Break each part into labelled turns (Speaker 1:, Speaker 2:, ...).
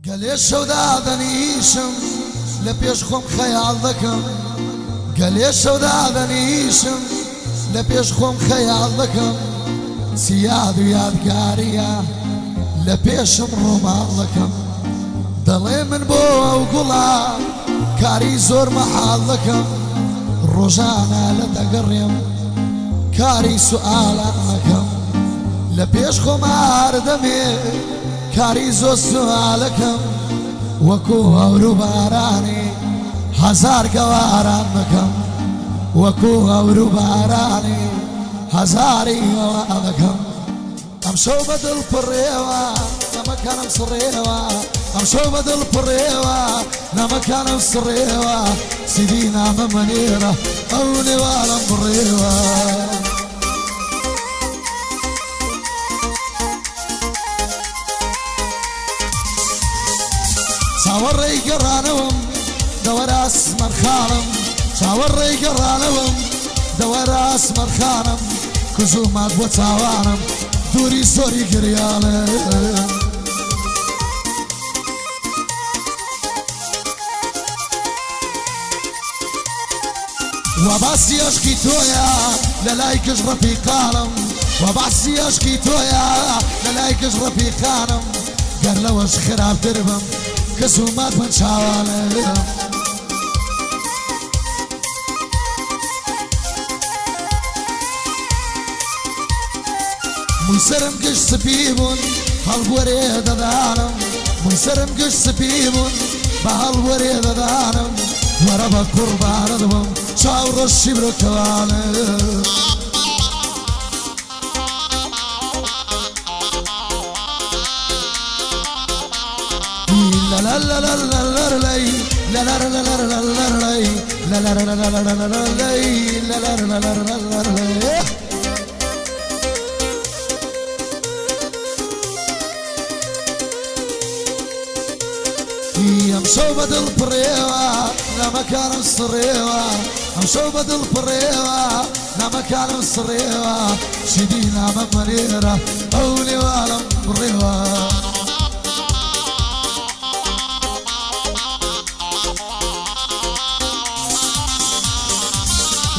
Speaker 1: قال الشودا دنيشم لبيش خم خيال ذكم قال الشودا دنيشم لبيش خم خيال ذكم سياد ويادقارية لبيشم رومان لكم دلي من بو وقلا كاري زور محال لكم روجانا لتقريم كاري سؤال لكم لبيش خمار دمي كاري زور سؤالكم وكو هورو باراني هزار قواران مكم وكو هورو باراني هزاري قوارانكم امشو بدل بريوا لما كان مصريوا امشو بدل بريوا لما كان مصريوا سيدينا ممنيرة او نوالا بريوا شاوري قرانهم دور اسمر خانم شاوري قرانهم دور اسمر خانم كزومات وتاوانم دوري سوري قريالة وباسي اشكي تويا للايكش رفيقانم وباسي اشكي تويا للايكش رفيقانم قال لوش خراب دربم كزومات من شاوالة ميسرم قش سبيبون هالوريد دانم ميسرم قش سبيبون بهالوريد دانم وربا قربان دبم شاور الشبر كوالة لا لا لا لا لا لا لا لا لا لا لا لا لا لا امشو بدل بريوا لما كان مصريوا امشو بدل بريوا لما كان مصريوا شدينا ممنيرة اولي ولا بريوا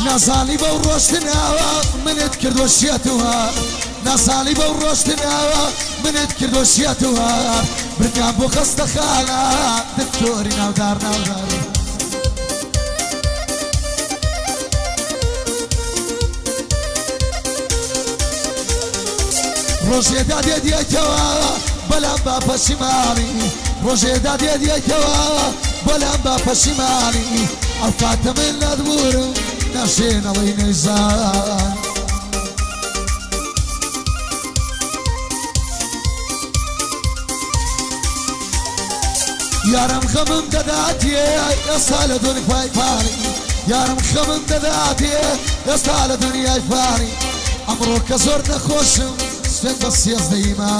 Speaker 1: نصالي بوروشتناوا من تكرد وشيتوها نصالي بوروشتناوا من تكرد وشيتوها بركان بو خست خالا دكتوري نودار نودار روجي دادي ديتوا بلا بابا شمالي روجي دادي ديتوا بلا بابا شمالي الفات من الدبور نشين الله نيزان يارم خمم دداتي يا صال دنيا فايفاني يارم خمم دداتي يا صال دنيا فايفاني امرك زرنا خوشم سن بس يزديما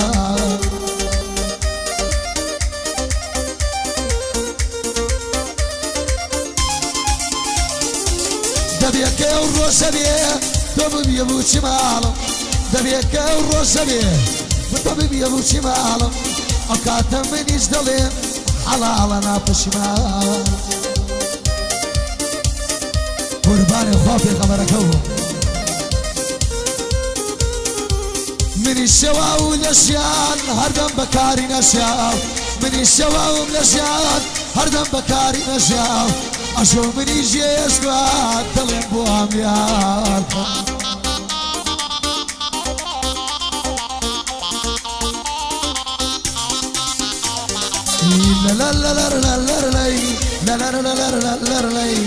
Speaker 1: دبيك يا الروشبيه طبيب يا ابو شمالم دبيك يا الروشبيه طبيب يا ابو شمالم اكاتم من يجدلين حلالنا بشمال قربان خوفي خبركو من الشوا والاشيان هردم بكاري نشاف من الشوا والاشيان هردم بكاري نشاف اشو من يجي اسكات دلين بو اميار لا لا لا لا لا لا لا لا لا لا لا لا لا لا